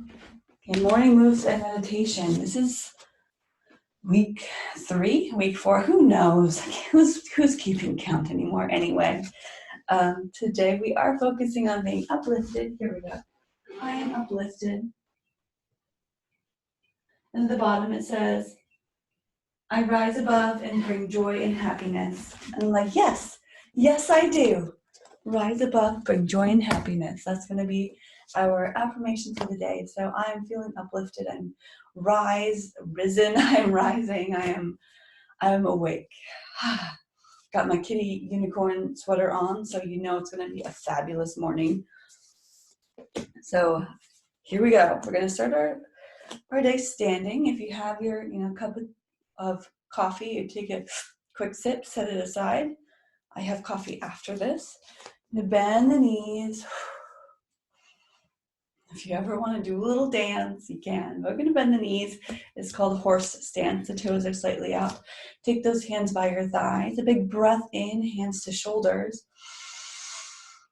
Okay, morning moves and meditation. This is week 3, week 4. Who knows? Who's keeping count anymore? Anyway, today we are focusing on being uplifted. Here we go. I am uplifted. And at the bottom it says, I rise above and bring joy and happiness. And I'm like, yes, I do. Rise above, bring joy and happiness. That's going to be our affirmation for the day. So I'm feeling uplifted. I'm risen. I'm rising. I'm awake. Got my kitty unicorn sweater on, so you know it's going to be a fabulous morning. So here we go. We're going to start our day standing. If you have your cup of coffee, you take a quick sip, set it aside. I have coffee after this. Bend the knees. If you ever want to do a little dance, you can. We're going to bend the knees. It's called horse stance. The toes are slightly out. Take those hands by your thighs. A big breath in, hands to shoulders.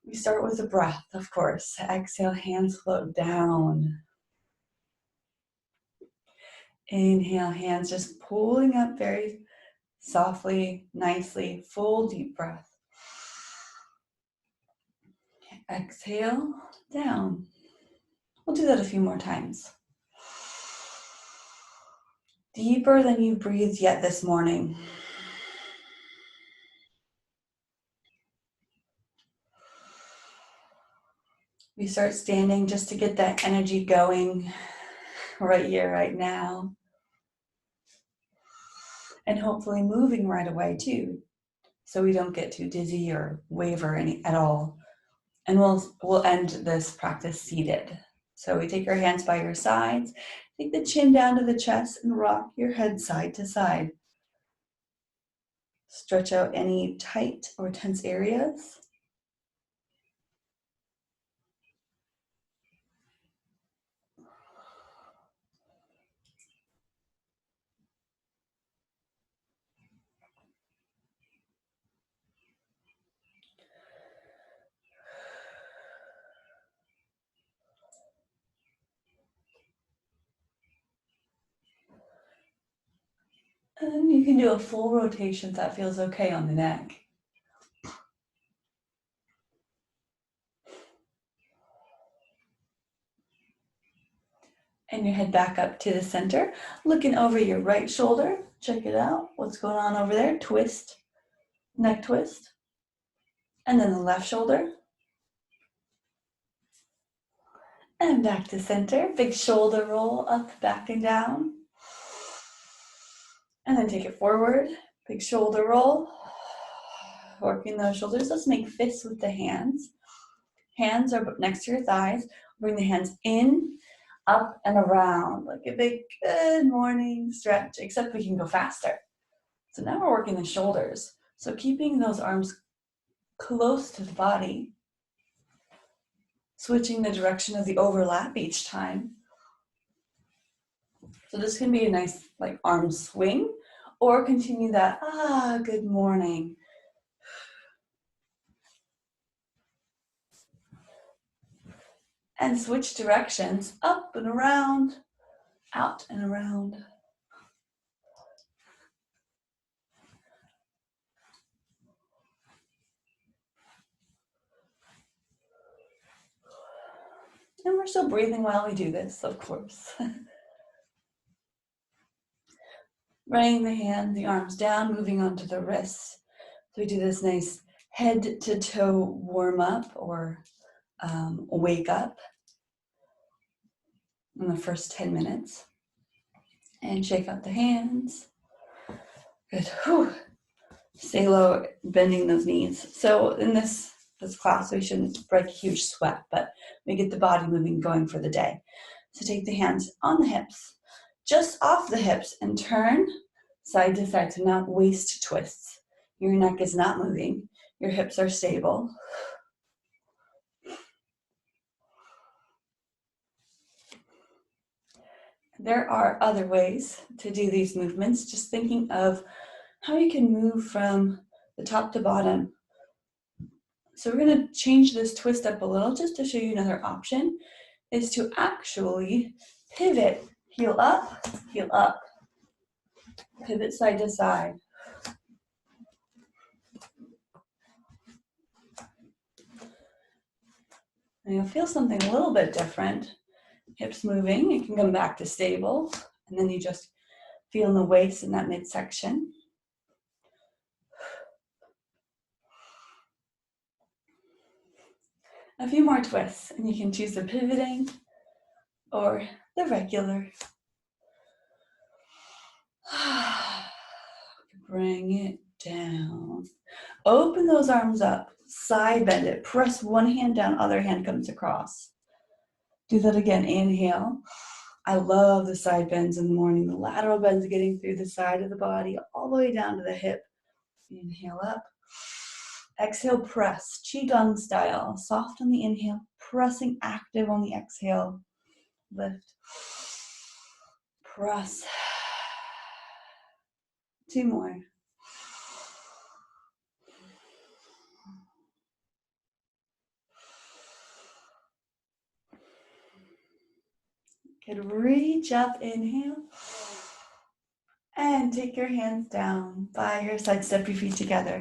We start with a breath, of course. Exhale, hands float down. Inhale, hands just pulling up very softly, nicely. Full deep breath. Exhale, down. We'll do that a few more times. Deeper than you breathed yet this morning. We start standing just to get that energy going right here, right now. And hopefully moving right away too, so we don't get too dizzy or waver at all. And we'll end this practice seated. So we take our hands by your sides, take the chin down to the chest and rock your head side to side. Stretch out any tight or tense areas. And you can do a full rotation if that feels okay on the neck. And your head back up to the center, looking over your right shoulder. Check it out. What's going on over there? Twist, neck twist. And then the left shoulder. And back to center. Big shoulder roll up, back and down. And then take it forward. Big shoulder roll. Working those shoulders. Let's make fists with the hands. Hands are next to your thighs. Bring the hands in, up and around, like a big good morning stretch, except we can go faster. So now we're working the shoulders. So keeping those arms close to the body, switching the direction of the overlap each time. So this can be a nice like arm swing, or continue that, good morning. And switch directions, up and around, out and around. And we're still breathing while we do this, of course. Bringing the arms down, moving on to the wrists. So we do this nice head to toe warm up or wake up in the first 10 minutes. And shake out the hands. Good. Whew. Stay low, bending those knees. So in this class, we shouldn't break a huge sweat, but we get the body moving, going for the day. So take the hands on the hips, just off the hips, and turn side to side. So now waist twists. Your neck is not moving. Your hips are stable. There are other ways to do these movements, just thinking of how you can move from the top to bottom. So we're going to change this twist up a little just to show you another option. is to actually pivot, heel up, pivot side to side. And you'll feel something a little bit different. Hips moving, you can come back to stable, and then you just feel in the waist in that midsection. A few more twists, and you can choose the pivoting or the regular. Bring it down. Open those arms up, side bend it, press one hand down, other hand comes across. Do that again, inhale. I love the side bends in the morning, the lateral bends getting through the side of the body all the way down to the hip. Inhale up. Exhale, press, Qigong style. Soft on the inhale, pressing active on the exhale. Lift. Press. 2 more. Good, reach up, inhale. And take your hands down by your side, step your feet together.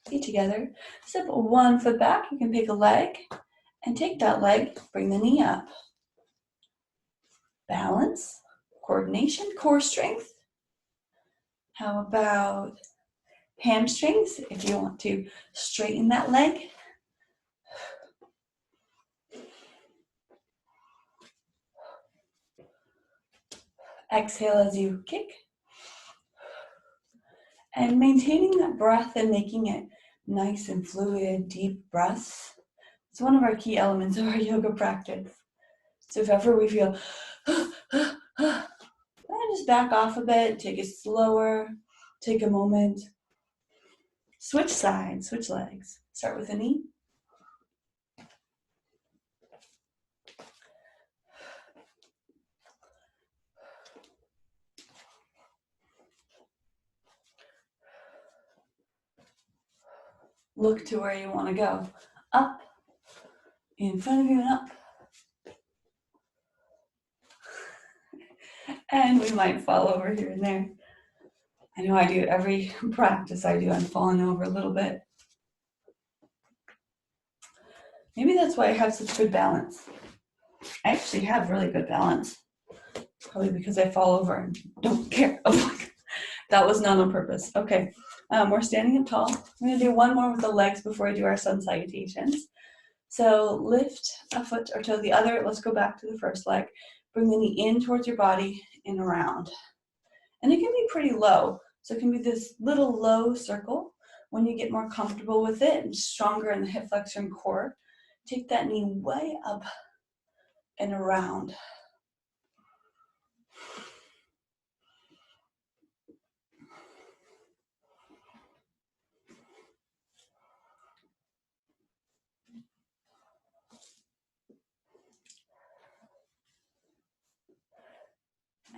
Feet together. Step one foot back, you can pick a leg and take that leg, bring the knee up. Balance, coordination, core strength. How about hamstrings if you want to straighten that leg? Exhale as you kick. And maintaining that breath and making it nice and fluid, deep breaths. It's one of our key elements of our yoga practice. So if ever we feel, just back off a bit, take it slower, take a moment. Switch sides, switch legs. Start with the knee. Look to where you want to go. Up, in front of you and up. And we might fall over here and there. I know I do every practice I'm falling over a little bit. Maybe that's why I have such good balance. I actually have really good balance. Probably because I fall over and don't care. Oh, that was not on purpose. Okay, we're standing up tall. I'm gonna do one more with the legs before I do our sun salutations. So lift a foot or toe the other. Let's go back to the first leg. Bring the knee in towards your body and around. And it can be pretty low. So it can be this little low circle. When you get more comfortable with it and stronger in the hip flexor and core, take that knee way up and around.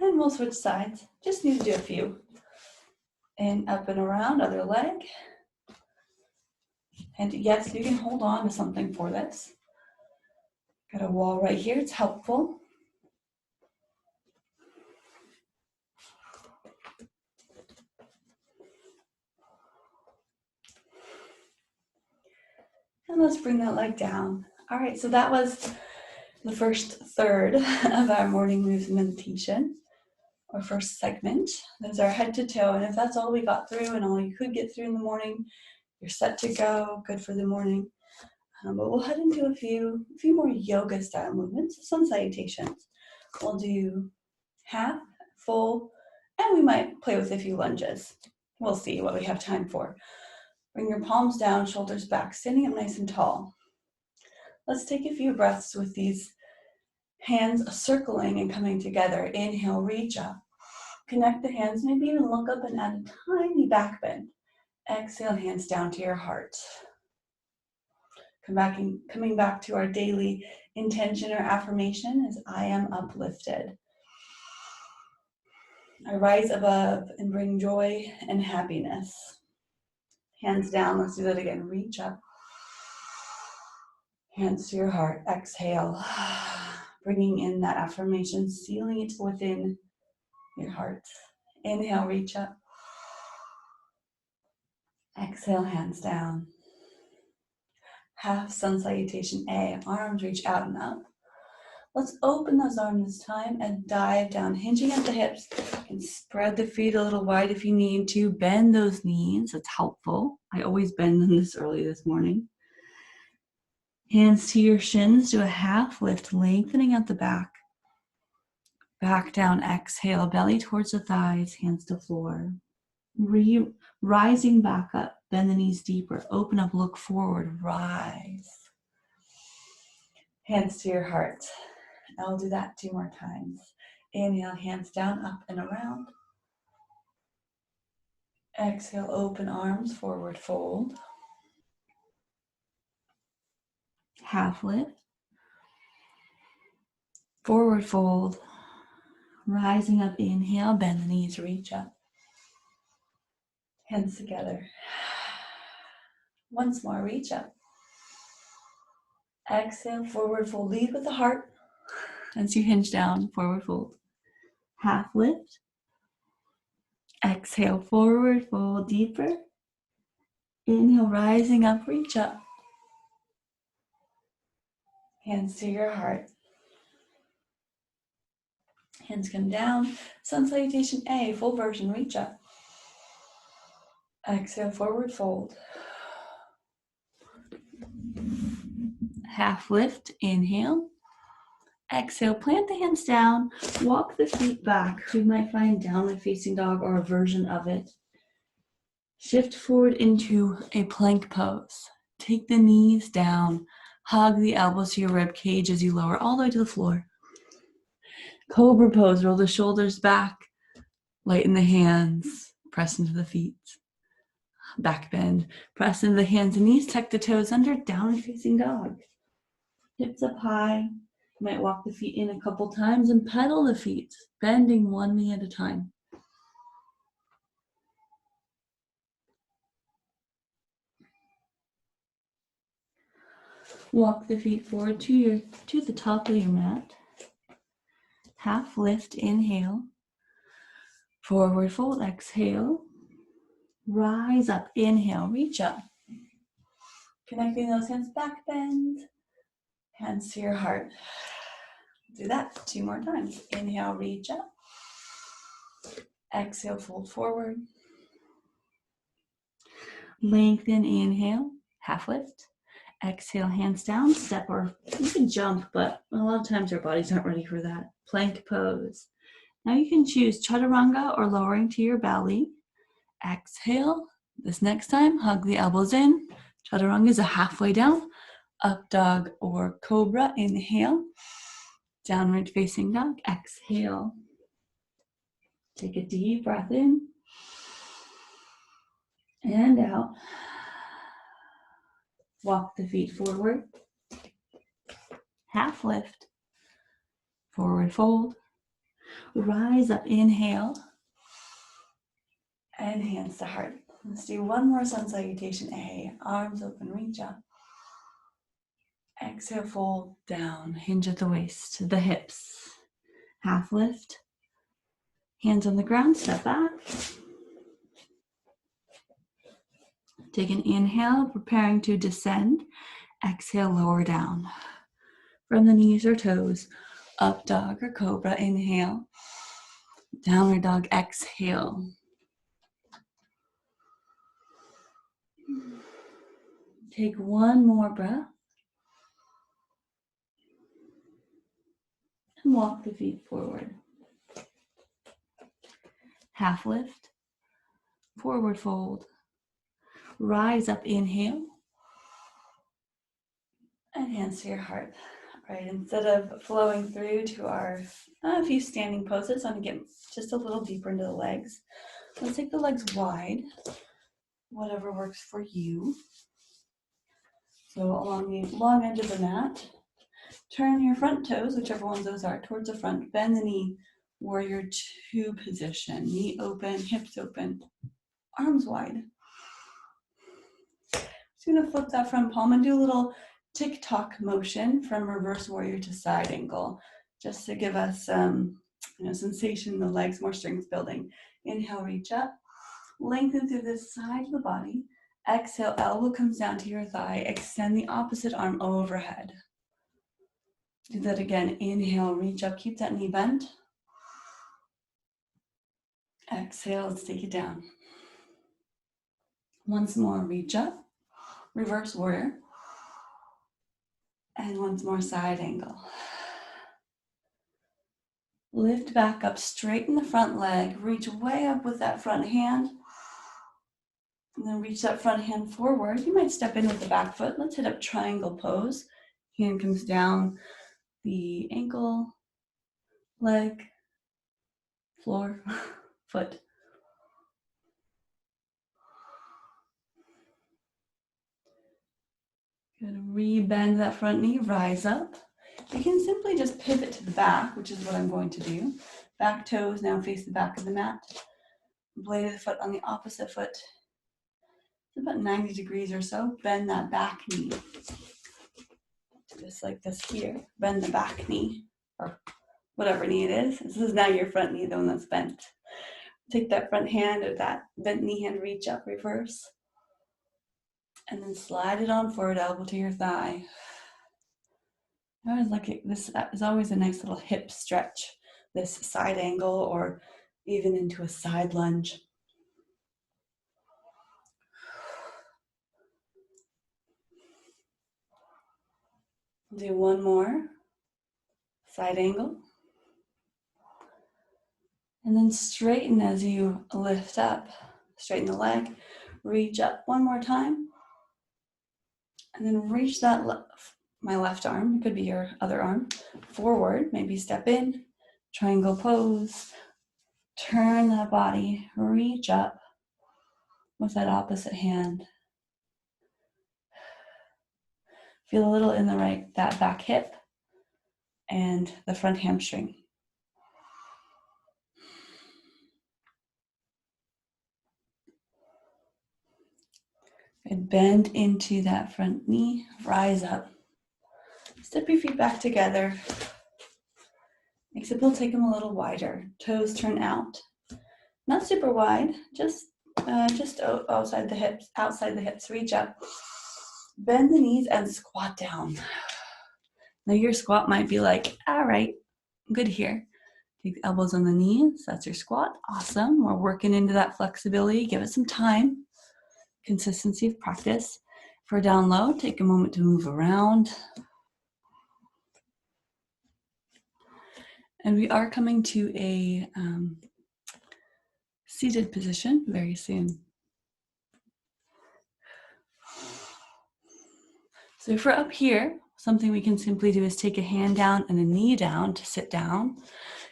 And we'll switch sides. Just need to do a few. And up and around, other leg. And yes, you can hold on to something for this. Got a wall right here, it's helpful. And let's bring that leg down. All right, so that was the first third of our morning moves meditation, or first segment. Those are head to toe, and if that's all we got through and all you could get through in the morning, you're set to go, good for the morning. But we'll head into a few more yoga style movements, sun salutations. We'll do half, full, and we might play with a few lunges. We'll see what we have time for. Bring your palms down, shoulders back, standing up nice and tall. Let's take a few breaths with these hands circling and coming together. Inhale, reach up. Connect the hands, maybe even look up and add a tiny back bend. Exhale, hands down to your heart. Coming back to our daily intention or affirmation is I am uplifted. I rise above and bring joy and happiness. Hands down, let's do that again. Reach up. Hands to your heart. Exhale. Bringing in that affirmation, sealing it within your heart. Inhale, reach up. Exhale, hands down. Half sun salutation A. Arms reach out and up. Let's open those arms this time and dive down, hinging at the hips. And spread the feet a little wide if you need to. Bend those knees. It's helpful. I always bend them this early this morning. Hands to your shins. Do a half lift, lengthening out the back. Back down. Exhale. Belly towards the thighs. Hands to floor. Rising back up. Bend the knees deeper. Open up. Look forward. Rise. Hands to your heart. I'll do that 2 more times. Inhale, hands down, up and around. Exhale, open arms, forward fold. Half lift. Forward fold. Rising up, inhale, bend the knees, reach up. Hands together. Once more, reach up. Exhale, forward fold. Lead with the heart. As you hinge down, forward fold. Half lift. Exhale, forward fold deeper. Inhale, rising up, reach up. Hands to your heart. Hands come down. Sun salutation A, full version, reach up. Exhale, forward fold. Half lift, inhale. Exhale, plant the hands down. Walk the feet back. We might find downward facing dog or a version of it. Shift forward into a plank pose. Take the knees down. Hug the elbows to your rib cage as you lower all the way to the floor. Cobra pose, roll the shoulders back. Lighten the hands. Press into the feet. Back bend. Press into the hands and knees. Tuck the toes under. Downward facing dog. Hips up high. You might walk the feet in a couple times and pedal the feet, bending one knee at a time. Walk the feet forward to the top of your mat. Half lift, inhale. Forward fold, exhale. Rise up, inhale, reach up. Connecting those hands, back bend. Hands to your heart. Do that 2 more times. Inhale, reach up. Exhale, fold forward. Lengthen, inhale, half lift. Exhale, hands down, step, or you can jump, but a lot of times our bodies aren't ready for that. Plank pose. Now you can choose chaturanga or lowering to your belly. Exhale. This next time, hug the elbows in. Chaturanga is a halfway down. Up dog or cobra, inhale. Downward facing dog, exhale. Take a deep breath in and out. Walk the feet forward. Half lift. Forward fold. Rise up, inhale. And hands to heart. Let's do 1 more sun salutation A. Arms open, reach up. Exhale, fold down. Hinge at the waist, the hips. Half lift. Hands on the ground, step back. Take an inhale, preparing to descend. Exhale, lower down. From the knees or toes, up dog or cobra, inhale. Downward dog, exhale. Take 1 more breath. And walk the feet forward. Half lift. Forward fold. Rise up, inhale. And hands to your heart. Right, instead of flowing through to our few standing poses, I'm going to get just a little deeper into the legs. Let's take the legs wide, whatever works for you. So along the long edge of the mat, turn your front toes, whichever ones those are, towards the front. Bend the knee, warrior 2 position. Knee open, hips open, arms wide. Just going to flip that front palm and do a little tick-tock motion from reverse warrior to side angle, just to give us sensation in the legs, more strength building. Inhale, reach up, lengthen through the side of the body. Exhale, elbow comes down to your thigh. Extend the opposite arm overhead. Do that again. Inhale, reach up, keep that knee bent. Exhale, let's take it down. Once more, reach up, reverse warrior. And once more, side angle. Lift back up, straighten the front leg, reach way up with that front hand. And then reach that front hand forward. You might step in with the back foot. Let's hit up triangle pose. Hand comes down the ankle, leg, floor, foot. Good. Rebend that front knee, rise up. You can simply just pivot to the back, which is what I'm going to do. Back toes now face the back of the mat. Blade of the foot on the opposite foot. It's about 90 degrees or so. Bend that back knee. Just like this here. Bend the back knee, or whatever knee it is. This is now your front knee, the one that's bent. Take that front hand or that bent knee hand, reach up, reverse. And then slide it on forward, elbow to your thigh. I always like it. This is always a nice little hip stretch, this side angle or even into a side lunge. Do one more, side angle. And then straighten as you lift up, straighten the leg, reach up one more time. And then reach that my left arm, it could be your other arm, forward, maybe step in, triangle pose, turn that body, reach up with that opposite hand. Feel a little in the right, that back hip and the front hamstring. And bend into that front knee, rise up. Step your feet back together. Except we'll take them a little wider. Toes turn out. Not super wide, just outside the hips, reach up. Bend the knees and squat down. Now your squat might be like, all right, good here. Take the elbows on the knees, that's your squat. Awesome, we're working into that flexibility. Give it some time. Consistency of practice. For down low, take a moment to move around. And we are coming to a seated position very soon. So if we're up here, something we can simply do is take a hand down and a knee down to sit down.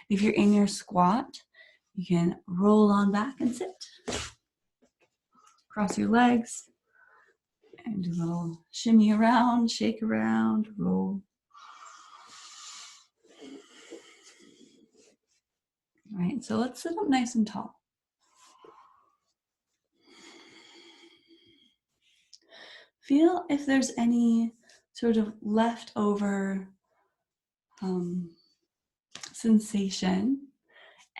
If you're in your squat, you can roll on back and sit. Cross your legs and do a little shimmy around, shake around, roll. All right, so let's sit up nice and tall. Feel if there's any sort of leftover sensation,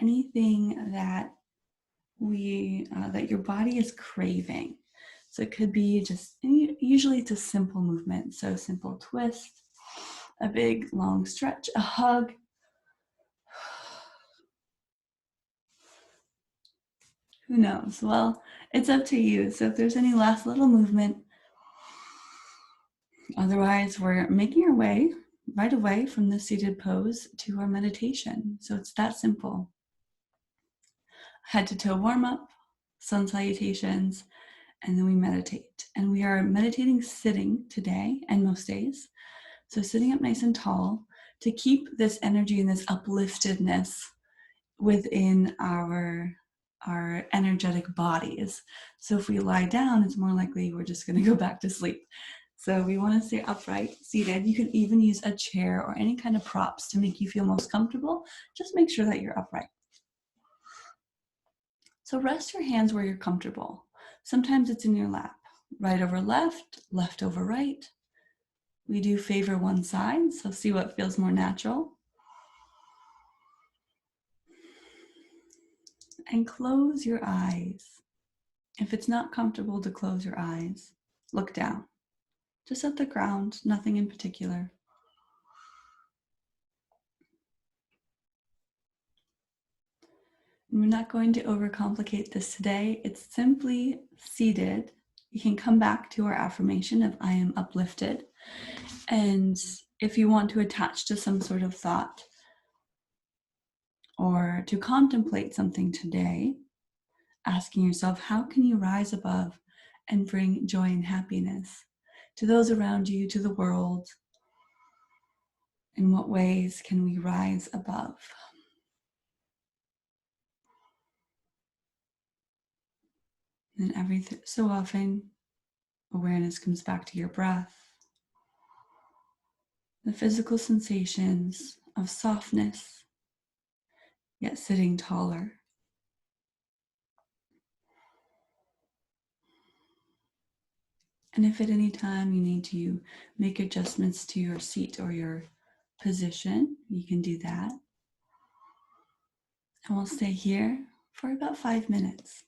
anything that that your body is craving. So it could be just, usually it's a simple movement. So simple twist, a big long stretch, a hug. Who knows? Well, it's up to you. So if there's any last little movement, otherwise we're making our way right away from the seated pose to our meditation. So it's that simple. Head to toe warm up, sun salutations, and then we meditate. And we are meditating sitting today and most days. So sitting up nice and tall to keep this energy and this upliftedness within our energetic bodies. So if we lie down, it's more likely we're just going to go back to sleep. So we want to stay upright, seated. You can even use a chair or any kind of props to make you feel most comfortable. Just make sure that you're upright. So rest your hands where you're comfortable. Sometimes it's in your lap, right over left, left over right. we do favor one side, so see what feels more natural. And close your eyes. If it's not comfortable to close your eyes, look down. Just at the ground, nothing in particular. We're not going to overcomplicate this today. It's simply seated. You can come back to our affirmation of I am uplifted. And if you want to attach to some sort of thought or to contemplate something today, asking yourself, how can you rise above and bring joy and happiness to those around you, to the world? In what ways can we rise above? And every so often, awareness comes back to your breath, the physical sensations of softness, yet sitting taller. And if at any time you need to make adjustments to your seat or your position, you can do that. And we'll stay here for about 5 minutes.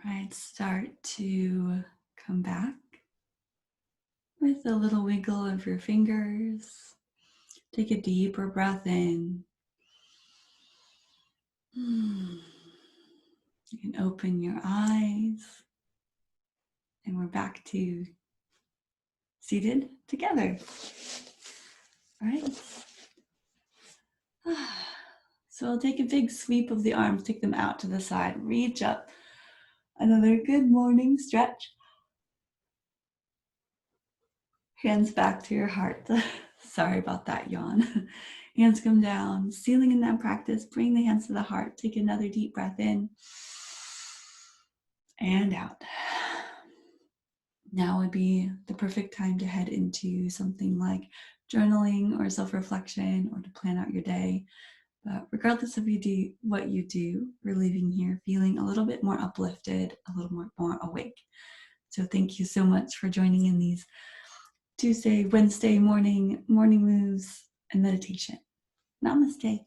All right, start to come back with a little wiggle of your fingers. Take a deeper breath in. You can open your eyes, and we're back to seated together. All right. So we'll take a big sweep of the arms, take them out to the side, reach up. Another good morning stretch. Hands back to your heart. Sorry about that yawn. Hands come down, sealing in that practice. Bring the hands to the heart. Take another deep breath in and out. Now would be the perfect time to head into something like journaling or self-reflection or to plan out your day. But regardless of what you do, we're leaving here feeling a little bit more uplifted, a little more awake. So thank you so much for joining in these Tuesday, Wednesday morning moves and meditation. Namaste.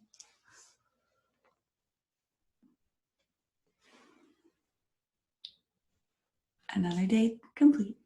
Another day complete.